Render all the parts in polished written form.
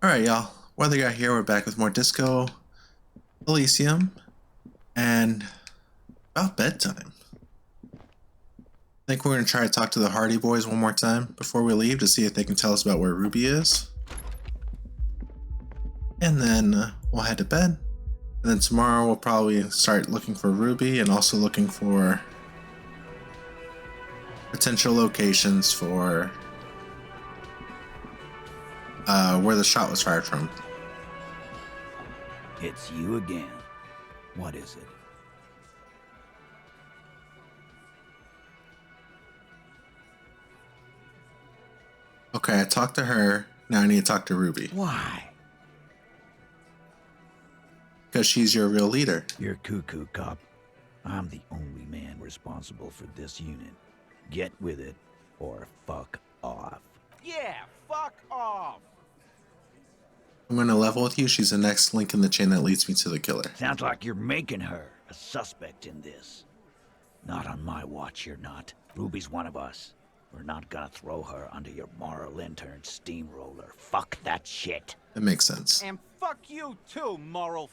Alright, y'all. Weather Guy here. We're back with more Disco Elysium and about bedtime. I think we're going to try to talk to the Hardy Boys one more time before we leave to see if they can tell us about where Ruby is. And then we'll head to bed. And then tomorrow we'll probably start looking for Ruby and also looking for potential locations for where the shot was fired from. It's you again. What is it? Okay, I talked to her. Now I need to talk to Ruby. Why? Because she's your real leader. You're cuckoo, cop. I'm the only man responsible for this unit. Get with it, or fuck off. Yeah, fuck off! I'm going to level with you. She's the next link in the chain that leads me to the killer. Sounds like you're making her a suspect in this. Not on my watch, you're not. Ruby's one of us. We're not gonna throw her under your moral intern steamroller. Fuck that shit. That makes sense. And fuck you too, moral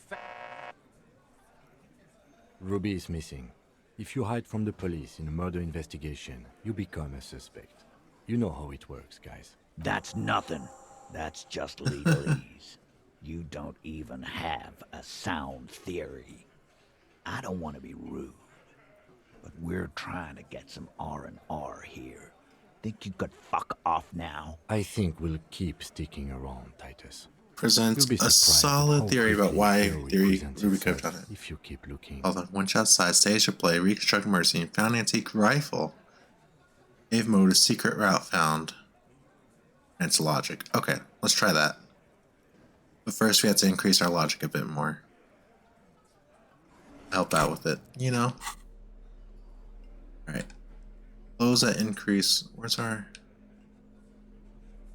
Ruby is missing. If you hide from the police in a murder investigation, you become a suspect. You know how it works, guys. That's nothing. That's just legalese. You don't even have a sound theory. I don't want to be rude, but we're trying to get some R&R here. Think you could fuck off now? I think we'll keep sticking around, Titus. Presents You'll be a surprised solid how theory about quickly why theory Ruby presents could have itself done it. if you keep looking. Hold on. Once outside, stage of play, reconstruct murder scene, found antique rifle. Save mode, a secret route found. And it's logic. Okay, let's try that. But first we have to increase our logic a bit more. Help out with it, you know? Alright. Those that increase. Where's our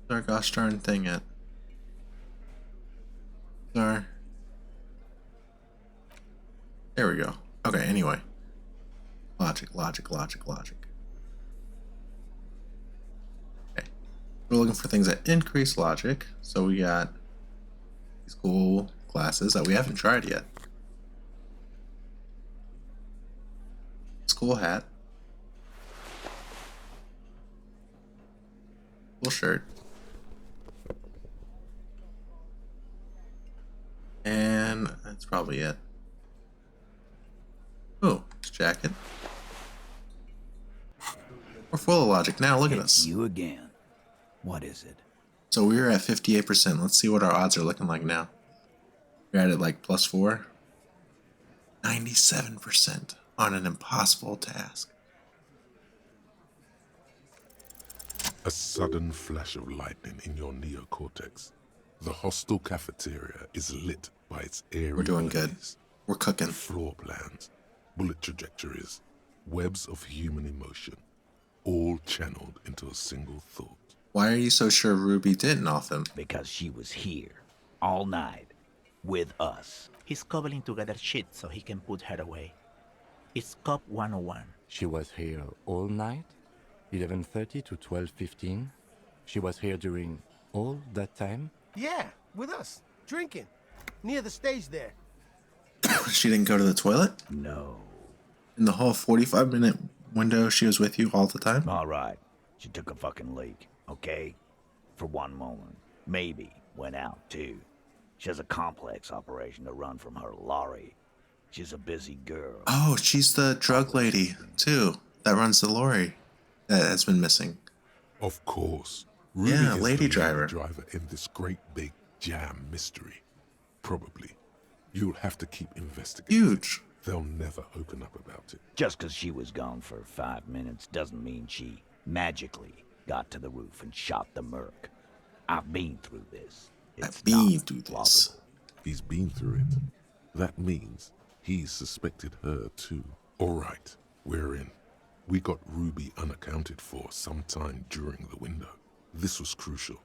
gosh darn thing at? There we go. Okay, anyway. Logic. Okay. We're looking for things that increase logic. So we got these cool glasses that we haven't tried yet. Cool hat. Cool shirt. And that's probably it. Oh, it's jacket. We're full of logic now. Look at It's us. you again. What is it? So we were at 58%. Let's see what our odds are looking like now. We're at it like +4. 97% on an impossible task. A sudden flash of lightning in your neocortex. The hostel cafeteria is lit by its airy We're doing good. blaze. We're cooking. Floor plans, bullet trajectories, webs of human emotion, all channeled into a single thought. Why are you so sure Ruby didn't off him? Because she was here, all night, with us. He's cobbling together shit so he can put her away. It's Cop 101. She was here all night, 11:30 to 12:15. She was here during all that time. Yeah, with us, drinking, near the stage there. She didn't go to the toilet? No. In the whole 45-minute window she was with you all the time? All right. She took a fucking leak, okay? For one moment. Maybe went out, too. She has a complex operation to run from her lorry. She's a busy girl. Oh, she's the drug lady, too, that runs the lorry that has been missing. Of course, Ruby Yeah, is lady the driver. driver in this great big jam mystery. Probably. You'll have to keep investigating. Huge. They'll never open up about it. Just 'cause she was gone for 5 minutes doesn't mean she magically got to the roof and shot the merc. I've been through this. It's I've been not through this. plausible. He's been through it. That means he suspected her too. All right, we're in. We got Ruby unaccounted for sometime during the window. This was crucial.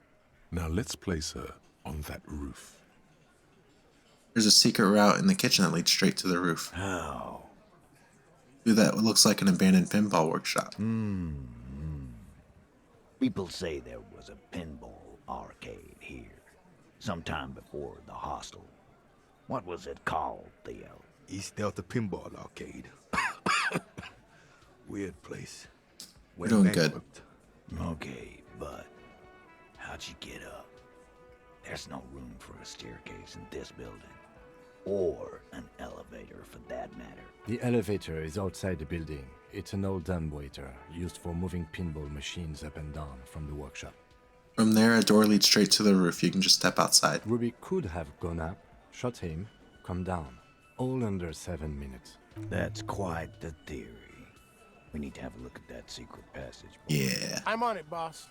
Now let's place her on that roof. There's a secret route in the kitchen that leads straight to the roof. How? Through that what looks like an abandoned pinball workshop. People say there was a pinball arcade here. sometime before the hostel. What was it called, Theo? East Delta Pinball Arcade. Weird place. We're doing good. bankrupt. Okay, but how'd you get up? There's no room for a staircase in this building. Or an elevator, for that matter. The elevator is outside the building. It's an old dumbwaiter used for moving pinball machines up and down from the workshop. From there, a door leads straight to the roof. You can just step outside. Ruby could have gone up, shot him, come down. All under 7 minutes. That's quite the theory. We need to have a look at that secret passage. Yeah. I'm on it, boss.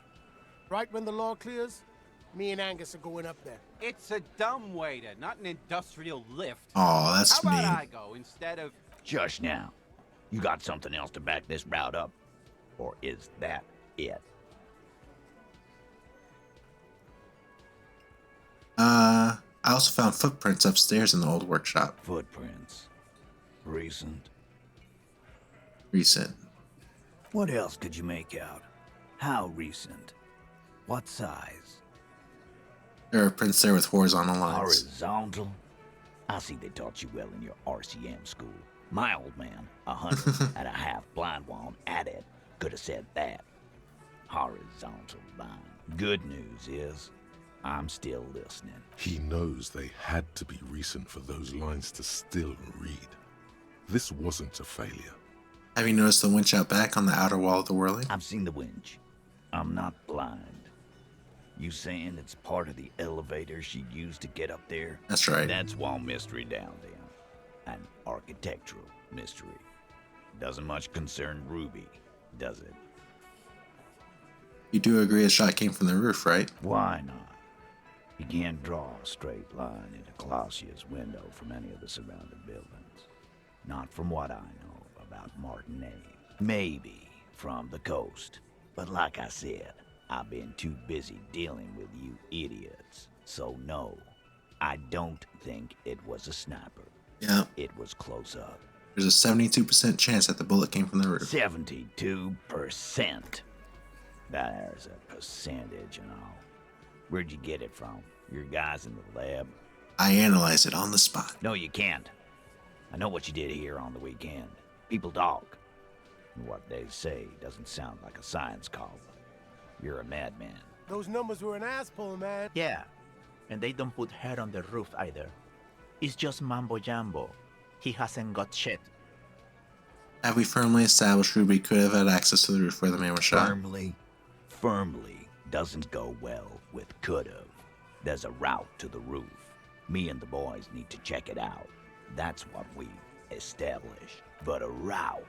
Right when the law clears, me and Angus are going up there. It's a dumbwaiter, not an industrial lift. Oh, How that's about mean. I go instead of... Just now. You got something else to back this route up? Or is that it? I also found footprints upstairs in the old workshop. Footprints. Recent. Recent. What else could you make out? How recent? What size? There are prints there with horizontal lines. Horizontal? I see they taught you well in your RCM school. My old man, 100 blind one at it, could have said that. Horizontal line. Good news is, I'm still listening. He knows they had to be recent for those lines to still read. This wasn't a failure. Have you noticed the winch out back on the outer wall of the whirling? I've seen the winch. I'm not blind. You saying it's part of the elevator she used to get up there? That's right. That's one mystery down there. An architectural mystery. Doesn't much concern Ruby, does it? You do agree the shot came from the roof, right? Why not? You can't draw a straight line into Clausia's window from any of the surrounding buildings. Not from what I know about Martinez. Maybe from the coast. But like I said, I've been too busy dealing with you idiots. So no, I don't think it was a sniper. Yeah. It was close up. There's a 72% chance that the bullet came from the roof. 72%. There's a percentage and all. Where'd you get it from? Your guys in the lab? I analyzed it on the spot. No, you can't. I know what you did here on the weekend. People talk. And what they say doesn't sound like a science call. You're a madman. Those numbers were an ass pull, man. Yeah, and they don't put hair on the roof either. It's just mambo jumbo. He hasn't got shit. Have we firmly established Ruby could have had access to the roof where the man was shot? Firmly doesn't go well with could've. There's a route to the roof. Me and the boys need to check it out. That's what we've established. But a route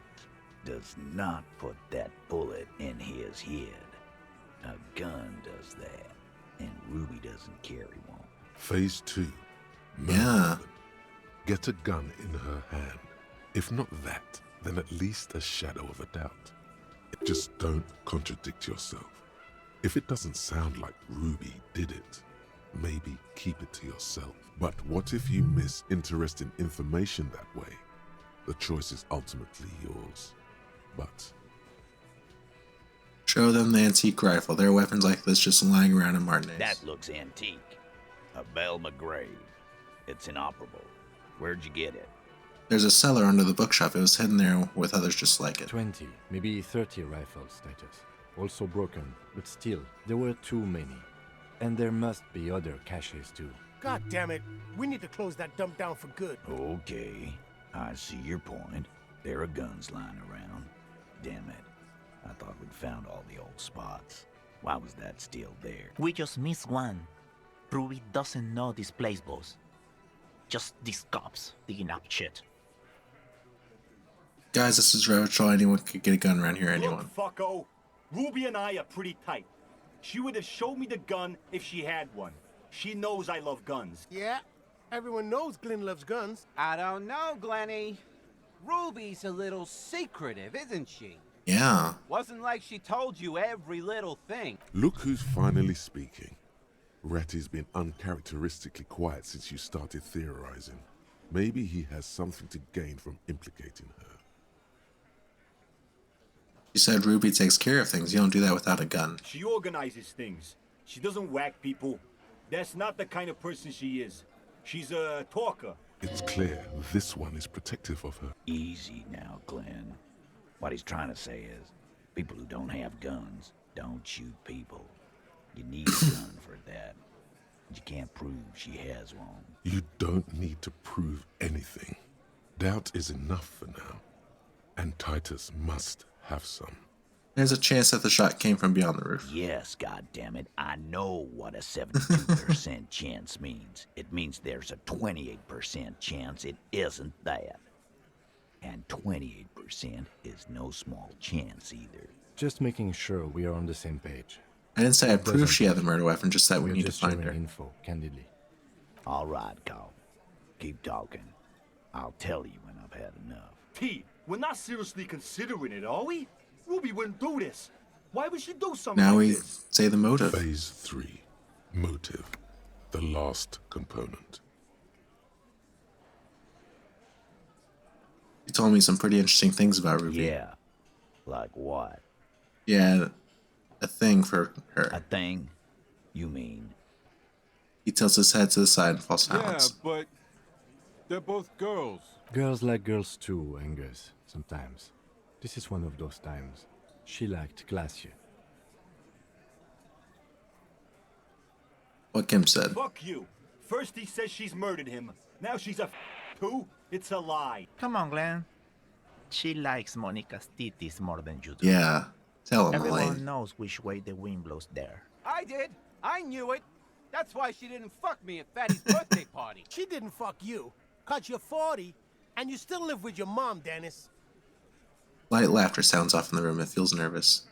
does not put that bullet in his head. A gun does that, and Ruby doesn't carry one. Phase 2. Yeah. Get a gun in her hand. If not that, then at least a shadow of a doubt. Just don't contradict yourself. If it doesn't sound like Ruby did it, maybe keep it to yourself. But what if you miss interesting information that way? The choice is ultimately yours. But Show them the antique rifle. There are weapons like this just lying around in Martinez. That looks antique. A Belle McGrave. It's inoperable. Where'd you get it? There's a cellar under the bookshop. It was hidden there with others just like it. 20, maybe 30 rifles, Titus. Also broken, but still, there were too many. And there must be other caches too. God damn it. We need to close that dump down for good. Okay, I see your point. There are guns lying around. Damn it. I thought we'd found all the old spots. Why was that still there? We just missed one. Ruby doesn't know this place, boss. Just these cops digging up shit. Guys, this is Rachel. Anyone could get a gun around here, anyone. Look, fucko. Ruby and I are pretty tight. She would have showed me the gun if she had one. She knows I love guns. Yeah, everyone knows Glenn loves guns. I don't know, Glenny. Ruby's a little secretive, isn't she? Yeah. Wasn't like she told you every little thing. look who's finally speaking. Ratty's been uncharacteristically quiet since you started theorizing. Maybe he has something to gain from implicating her. You said Ruby takes care of things. You don't do that without a gun. She organizes things. She doesn't whack people. That's not the kind of person she is. She's a talker. It's clear this one is protective of her. Easy now, Glenn. What he's trying to say is, people who don't have guns don't shoot people. You need a gun for that. You can't prove she has one. You don't need to prove anything. Doubt is enough for now. And Titus must have some. There's a chance that the shot came from beyond the roof. Yes, goddammit, I know what a 72% chance means. It means there's a 28% chance it isn't that. And 28% is no small chance either. Just making sure we are on the same page. I didn't say I proved Doesn't she had the murder weapon, just that we We're need to just find sharing her. info, candidly. All right, Carl. Keep talking. I'll tell you when I've had enough. Pete, we're not seriously considering it, are we? Ruby wouldn't do this. Why would she do something Now like we this? say the motive. Phase 3. Motive. The last component. He told me some pretty interesting things about Ruby. Yeah. Like what? Yeah, a thing for A her. thing? You mean? He tilts his head to the side and falls silent. but they're both girls. Girls like girls too, Angus, sometimes. This is one of those times. She liked Glacier. What Kim said. Fuck you. First he says she's murdered him. Now she's a too? It's a lie. Come on, Glenn. She likes Monica's titties more than you do. Yeah, tell him, Everyone Elaine. knows which way the wind blows there. I did. I knew it. That's why she didn't fuck me at Fatty's birthday party. She didn't fuck you, 'cause you're 40, and you still live with your mom, Dennis. Light laughter sounds off in the room. It feels nervous.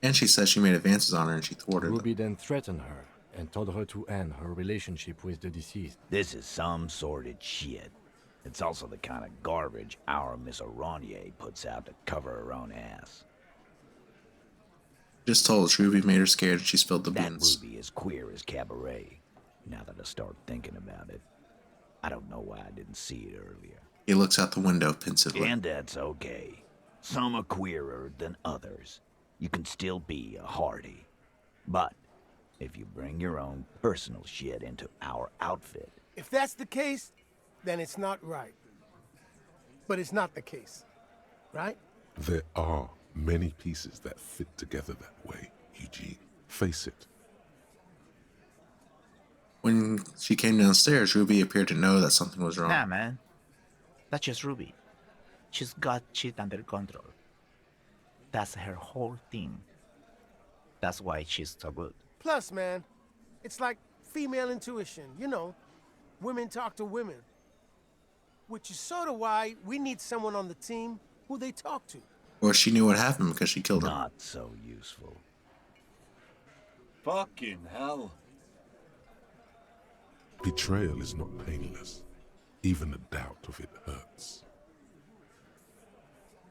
And she says she made advances on her and she thwarted Ruby them. then threatened her and told her to end her relationship with the deceased. This is some sordid shit. It's also the kind of garbage our Miss Aronier puts out to cover her own ass. Just told us Ruby made her scared and she spilled the That beans. Ruby is queer as cabaret. Now that I start thinking about it, I don't know why I didn't see it earlier. He looks out the window pensively. And that's okay. Some are queerer than others. You can still be a hardy. But if you bring your own personal shit into our outfit, If that's the case, then it's not right. But it's not the case, right? There are many pieces that fit together that way, Eugene. Face it. When she came downstairs, Ruby appeared to know that something was wrong. Nah, man. That's just Ruby. She's got shit under control. That's her whole thing. That's why she's so good. Plus, man, it's like female intuition, you know. Women talk to women. Which is sort of why we need someone on the team who they talk to. Or she knew what happened because she killed him. not so useful. Fucking hell. Betrayal is not painless. Even the doubt of it hurts.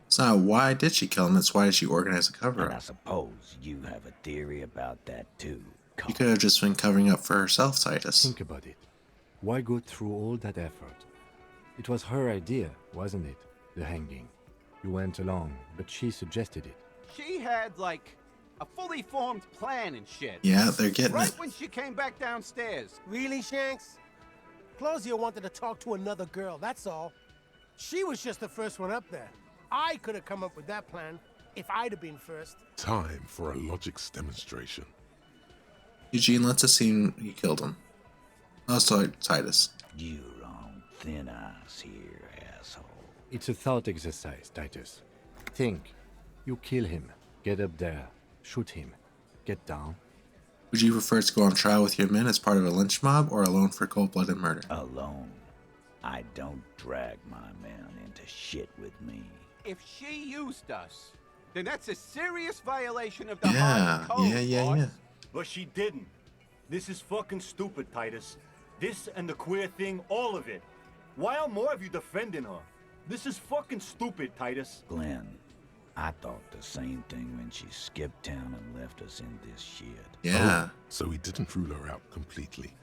It's not why did she kill him, it's why did she organize a And I cover-up. suppose you have a theory about that too, Carl. She could have just been covering up for herself, Titus. Think about it. Why go through all that effort? It was her idea, wasn't it? The hanging. You went along, but she suggested it. She had, like, a fully formed plan and shit. Yeah, they're getting Right it. when she came back downstairs. Really, Shanks? Claudia wanted to talk to another girl, that's all. She was just the first one up there. I could have come up with that plan if I'd have been first. Time for a logics demonstration. Eugene lets us see he killed him. Oh, sorry, Titus. You're on thin ice here, asshole. It's a thought exercise, Titus. Think. You kill him. Get up there. Shoot him. Get down. Would you prefer to go on trial with your men as part of a lynch mob or alone for cold-blooded murder? Alone. I don't drag my men into shit with me. If she used us, then that's a serious violation of the Yeah, Hardy Code, boss. yeah. But she didn't. This is fucking stupid, Titus. This and the queer thing, all of it. Why are more of you defending her? This is fucking stupid, Titus. Glenn, I thought the same thing when she skipped town and left us in this shit. Yeah. So he didn't rule her out completely.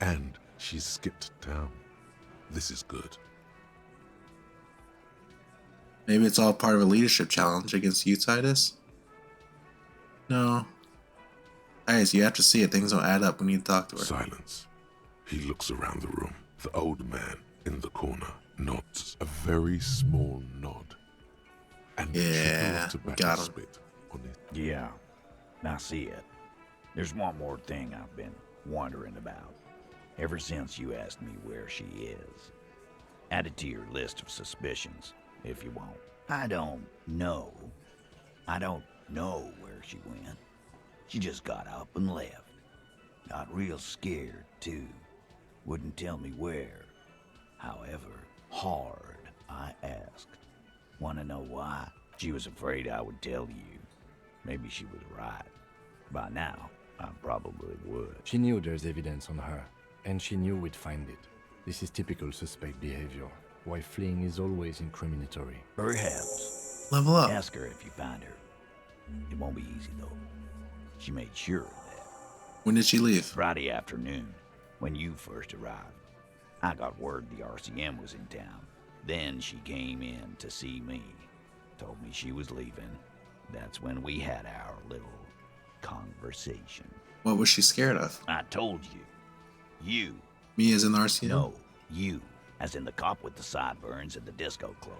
And she skipped town. This is good. Maybe it's all part of a leadership challenge against you, Titus? No. Guys, you have to see it. Things don't add up. We need to talk to her. Silence. He looks around the room. The old man in the corner nods a very small nod. And Yeah, tobacco got him. spit on his Yeah, I see it. There's one more thing I've been wondering about. Ever since you asked me where she is. Add it to your list of suspicions, if you want. I don't know where she went. She just got up and left. Got real scared, too. Wouldn't tell me where. However, hard I asked. Wanna know why? She was afraid I would tell you. Maybe she was right. By now, I probably would. She knew there's evidence on her, and she knew we'd find it. This is typical suspect behavior. Why fleeing is always incriminatory. Perhaps. Level up. Ask her if you find her. It won't be easy, though. She made sure of that. When did she leave? Friday afternoon, when you first arrived. I got word the RCM was in town. Then she came in to see me. Told me she was leaving. That's when we had our little conversation. What was she scared of? I told you. You. Me as in the RCM? No, you. As in the cop with the sideburns and the disco clothes.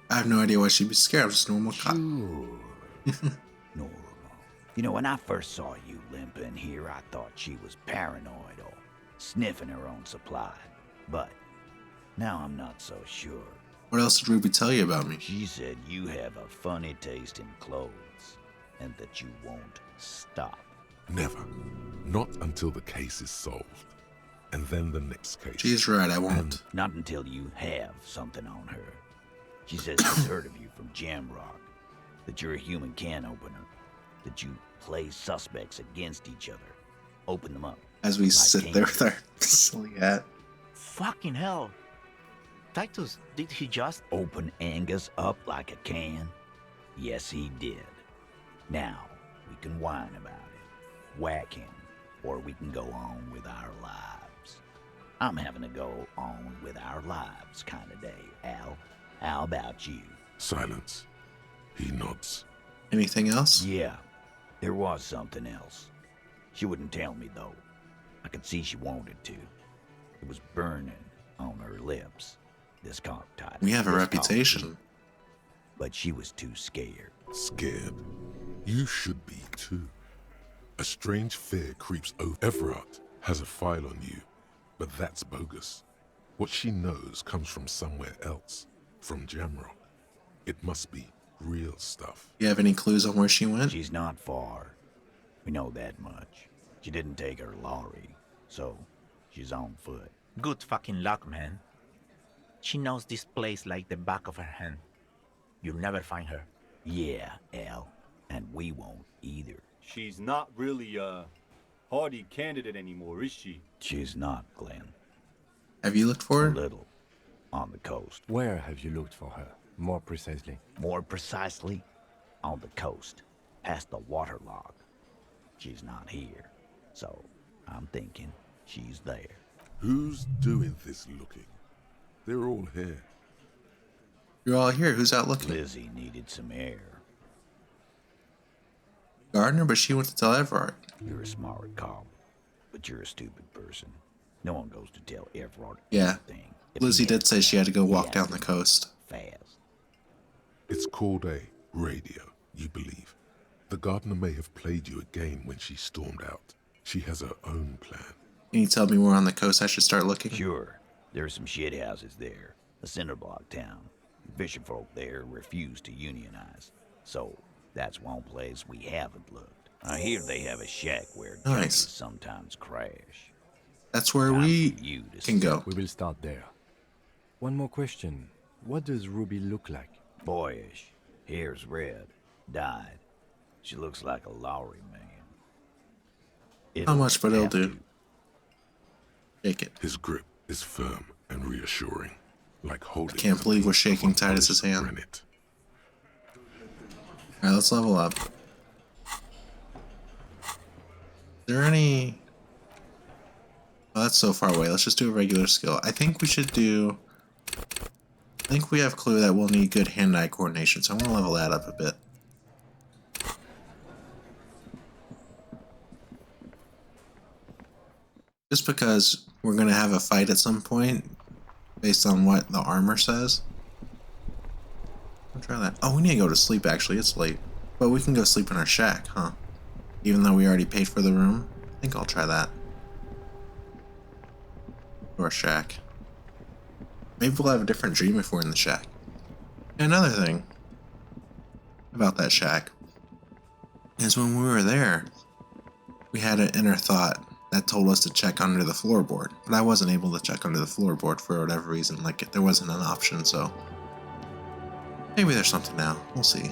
I have no idea why she'd be scared. I'm just a normal cop. Sure. Normal. You know, when I first saw you limping here, I thought she was paranoid or sniffing her own supply. But now I'm not so sure. What else did Ruby tell you about me? She said you have a funny taste in clothes and that you won't stop. Never. Not until the case is solved. And then the next case. She's right, I won't. Not until you have something on her. She says she's heard of you from Jamrock, that you're a human can opener, that you play suspects against each other, open them up. As we like sit there with kings. our silly hat. Fucking hell. Titus, did he just... Open Angus up like a can? Yes, he did. Now, we can whine about it, whack him, or we can go on with our lives. I'm having a go on with our lives kind of day, Al. How about you? Silence. He nods. Anything else? Yeah, there was something else. She wouldn't tell me, though. I could see she wanted to. It was burning on her lips. This cop tied. We have a this reputation. cop, but she was too scared. Scared. You should be too. A strange fear creeps over. Everard has a file on you, but that's bogus. What she knows comes from somewhere else, from Jamrock. It must be real stuff. You have any clues on where she went? She's not far. We know that much. She didn't take her lorry, so she's on foot. Good fucking luck, man. She knows this place like the back of her hand. You'll never find her. Yeah, Al, and we won't either. She's not really a hardy candidate anymore, is she? She's not, Glenn. Have you looked for A her? little. On the coast. Where have you looked for her? More precisely. More precisely, on the coast, past the waterlock. She's not here, so I'm thinking she's there. Who's doing this looking? They're all here. You're all here. Who's out looking? Lizzie needed some air. Gardner, but she went to tell Everard. You're a smart cop, but you're a stupid person. No one goes to tell Everard Yeah. anything. If he Lizzie has did say she had to go he walk has down to the go coast. fast. It's called a radio, you believe. The gardener may have played you a game when she stormed out. She has her own plan. Can you tell me where on the coast I should start looking? Sure, there's some shit houses there. A cinder block town. Fisherfolk there refuse to unionize. So, that's one place we haven't looked. I hear they have a shack where Nice. junkies sometimes crash. That's where Time we for you to can go. We will start there. One more question. What does Ruby look like? Boyish. Hair's red. Dyed. She looks like a lorry man. How much, but it'll have do. to. Shake it. His grip is firm and reassuring, like holding. I can't a believe we're piece shaking of Titus's unpolished hand. granite. Alright, let's level up. Is there any... Oh, that's so far away. Let's just do a regular skill. I think we should do... I think we have clue that we'll need good hand-eye coordination, so I want to level that up a bit. Just because we're gonna have a fight at some point, based on what the armor says. I'll try that. Oh, we need to go to sleep actually, it's late. But we can go sleep in our shack, huh? Even though we already paid for the room. I think I'll try that. Or shack. Maybe we'll have a different dream if we're in the shack. And another thing about that shack is when we were there, we had an inner thought that told us to check under the floorboard. But I wasn't able to check under the floorboard for whatever reason. Like, there wasn't an option, so maybe there's something now. We'll see.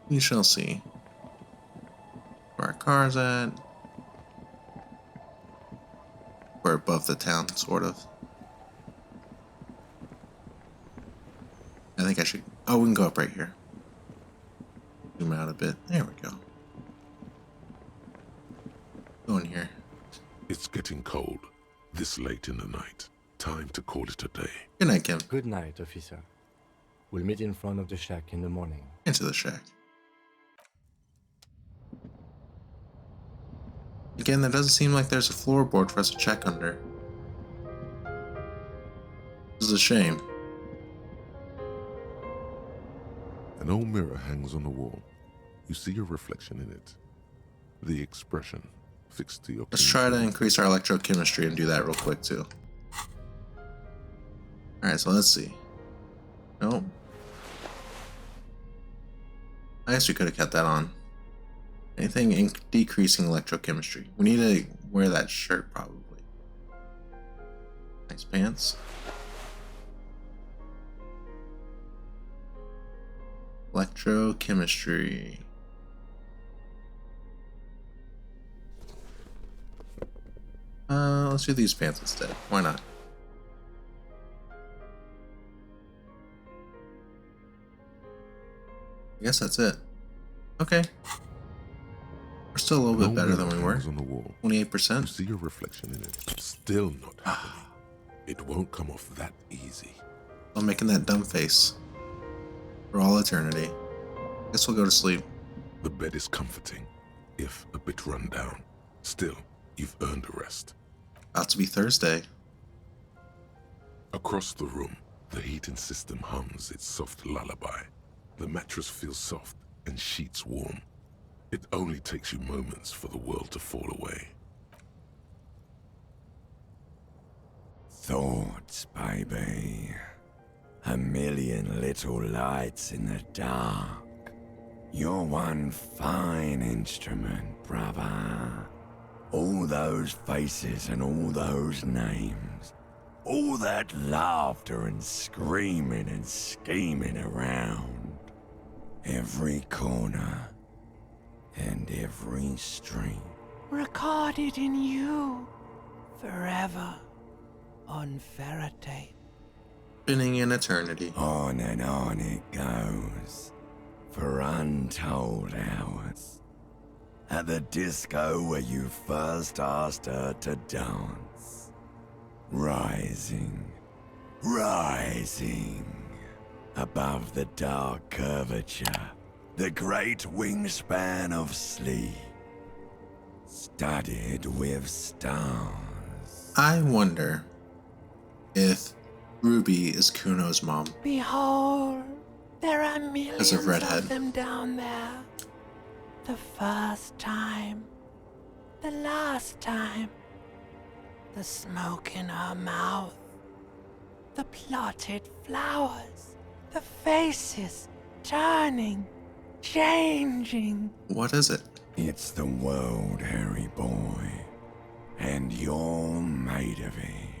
We shall see. Where our car's at. We're above the town, sort of. I think I should... Oh, we can go up right here. Zoom out a bit. There we go. Go in here. It's getting cold. This late in the night. Time to call it a day. Good night, Kim. Good night, officer. We'll meet in front of the shack in the morning. Into the shack. Again, there doesn't seem like there's a floorboard for us to check under. This is a shame. An old mirror hangs on the wall. You see your reflection in it. The expression fixed to your... Let's try to increase our electrochemistry and do that real quick too. Alright, so let's see. Nope. I guess we could have kept that on. Anything decreasing electrochemistry. We need to wear that shirt probably. Nice pants. Electrochemistry. Let's do these pants instead. Why not? I guess that's it. Okay. We're still a little bit better than we were. On the wall. 28%. You see your reflection in it. Still not happening. It won't come off that easy. I'm making that dumb face. For all eternity. Guess we'll go to sleep. The bed is comforting, if a bit run down. Still, you've earned a rest. About to be Thursday. Across the room, the heating system hums its soft lullaby. The mattress feels soft and sheets warm. It only takes you moments for the world to fall away. Thoughts, baby. A million little lights in the dark. You're one fine instrument, brother. All those faces and all those names. All that laughter and screaming and scheming around. Every corner and every street. Recorded in you forever on Faraday. Spinning in eternity. On and on it goes for untold hours. At the disco where you first asked her to dance. Rising, rising above the dark curvature, the great wingspan of sleep, studded with stars. I wonder if Ruby is Kuno's mom. Behold, there are millions As a redhead. of them down there. The first time, the last time, the smoke in her mouth, the plotted flowers, the faces turning, changing. What is it? It's the world, Harry boy, and you're made of it.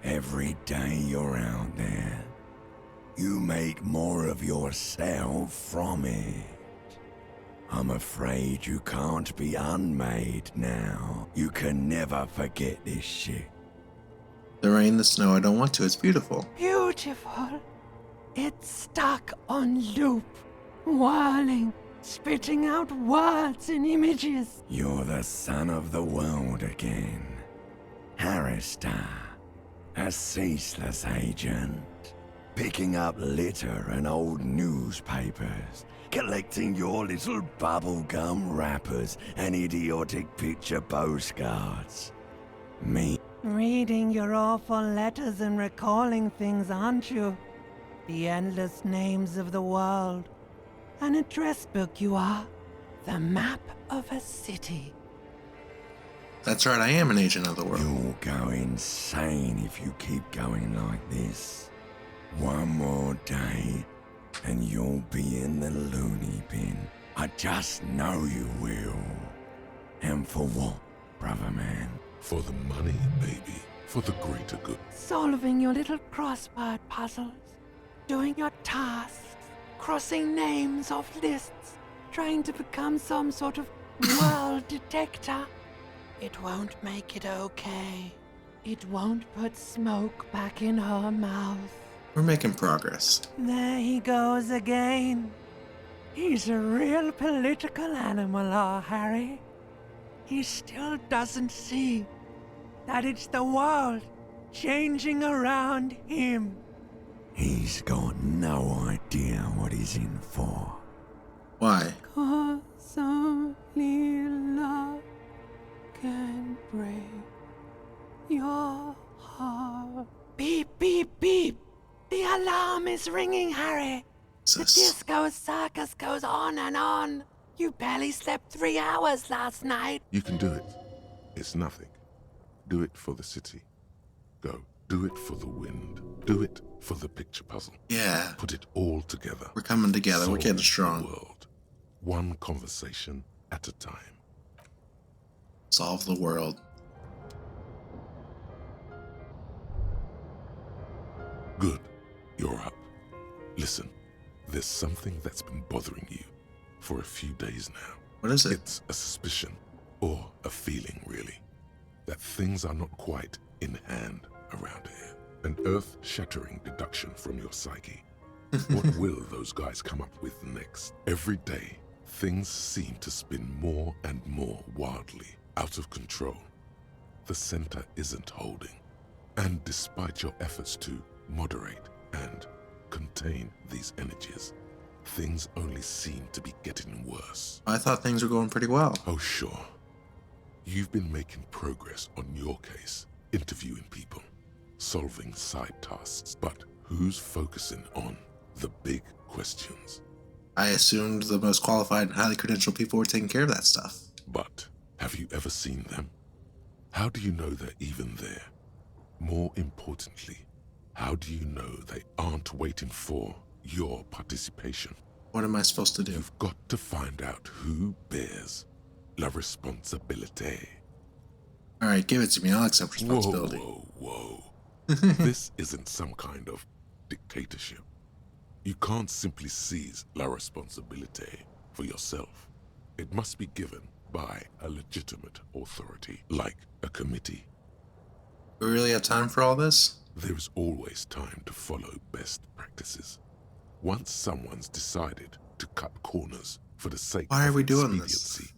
Every day you're out there, you make more of yourself from it. I'm afraid you can't be unmade now. You can never forget this shit. The rain, the snow, I don't want to. It's beautiful. Beautiful. It's stuck on loop, whirling, spitting out words and images. You're the son of the world again. Harrister, a ceaseless agent, picking up litter and old newspapers collecting your little bubblegum wrappers and idiotic picture postcards. Me, Reading your awful letters and recalling things, aren't you? The endless names of the world. An address book you are. The map of a city. That's right, I am an agent of the world. you'll go insane if you keep going like this. One more day, and you'll be in the loony bin. I just know you will. And for what, brother man? For the money, baby. For the greater good. Solving your little crossword puzzles. Doing your tasks. Crossing names off lists. Trying to become some sort of world detector. It won't make it okay. It won't put smoke back in her mouth. We're making progress. There he goes again. He's a real political animal, our Harry. He still doesn't see that it's the world changing around him. He's got no idea what he's in for. Why? 'Cause only love can break your heart. Beep, beep, beep. The alarm is ringing, Harry. The disco circus goes on and on. You barely slept 3 hours last night. You can do it. It's nothing. Do it for the city. Go. Do it for the wind. Do it for the picture puzzle. Yeah. Put it all together. We're coming together. We're Solve getting the strong. world. One conversation at a time. Solve the world. Good. You're up. Listen, there's something that's been bothering you for a few days now. What is it? It's a suspicion, or a feeling really, that things are not quite in hand around here. An earth-shattering deduction from your psyche. What will those guys come up with next? Every day, things seem to spin more and more wildly, out of control. The center isn't holding. And despite your efforts to moderate and contain these energies, things only seem to be getting worse. I thought things were going pretty well. Oh, sure. You've been making progress on your case, interviewing people, solving side tasks, but who's focusing on the big questions? I assumed the most qualified and highly credentialed people were taking care of that stuff. But have you ever seen them? How do you know they're even there? More importantly, how do you know they aren't waiting for your participation? What am I supposed to do? You've got to find out who bears la responsabilité. All right, give it to me. I'll accept responsibility. Whoa. This isn't some kind of dictatorship. You can't simply seize la responsabilité for yourself. It must be given by a legitimate authority, like a committee. We really have time for all this? There is always time to follow best practices. Once someone's decided to cut corners for the sake Why are of we doing expediency,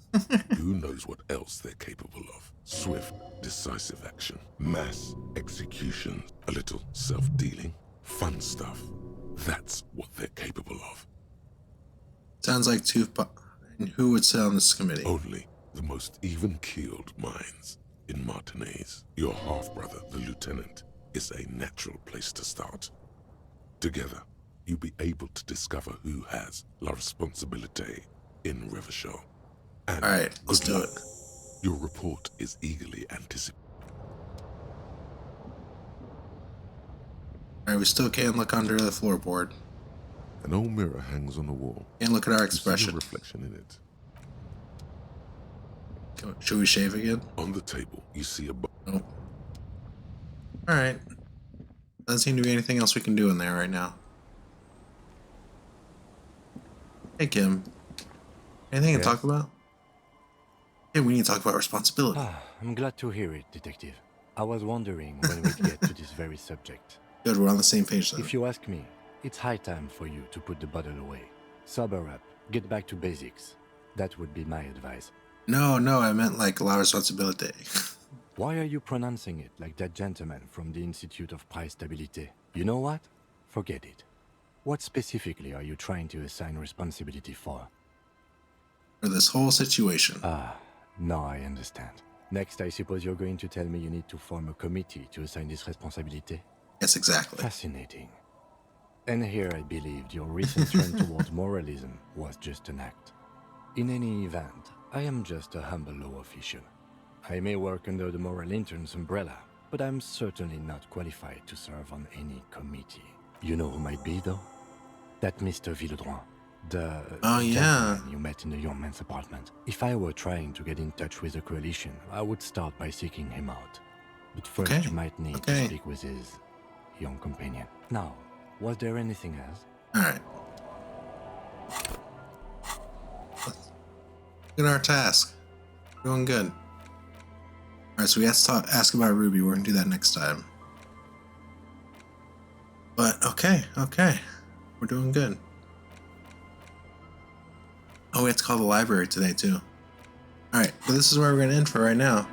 who knows what else they're capable of? Swift, decisive action, mass execution, a little self-dealing, fun stuff. That's what they're capable of. Sounds like and who would sit on this committee? Only the most even-keeled minds in Martinez. Your half-brother, the lieutenant, is a natural place to start. Together, you'll be able to discover who has la responsabilité in Revachol. And all right, let's do it. Your report is eagerly anticipated. All right, we still can't look under the floorboard. An old mirror hangs on the wall. Can't look at our You see expression. your reflection in it. Should we shave again? On the table, you see a Nope. All right. Doesn't seem to be anything else we can do in there right now. Hey, Kim. Anything to talk about? Hey, we need to talk about responsibility. I'm glad to hear it, Detective. I was wondering when we'd get to this very subject. Good, we're on the same page then. If you ask me, it's high time for you to put the bottle away. Sober up, get back to basics. That would be my advice. No, I meant like la responsabilité. Why are you pronouncing it like that gentleman from the Institute of Price Stabilité? You know what? Forget it. What specifically are you trying to assign responsibility for? For this whole situation. Ah, now I understand. Next, I suppose you're going to tell me you need to form a committee to assign this responsibility? Yes, exactly. Fascinating. And here I believed your recent trend towards moralism was just an act. In any event, I am just a humble law official. I may work under the moral intern's umbrella, but I'm certainly not qualified to serve on any committee. You know who might be, though? That Mr. Villodrons, the gentleman you met in the young man's apartment. If I were trying to get in touch with the coalition, I would start by seeking him out. But first you might need to speak with his young companion. Now, was there anything else? Alright. Look at our task. Doing good. Alright, so we have to ask about Ruby. We're going to do that next time. But, okay. We're doing good. Oh, we have to call the library today, too. Alright, but this is where we're going to end for right now.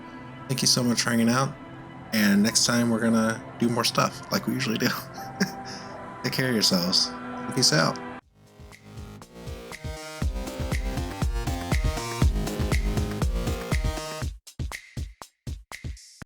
Thank you so much for hanging out. And next time we're going to do more stuff, like we usually do. Take care of yourselves. Peace out.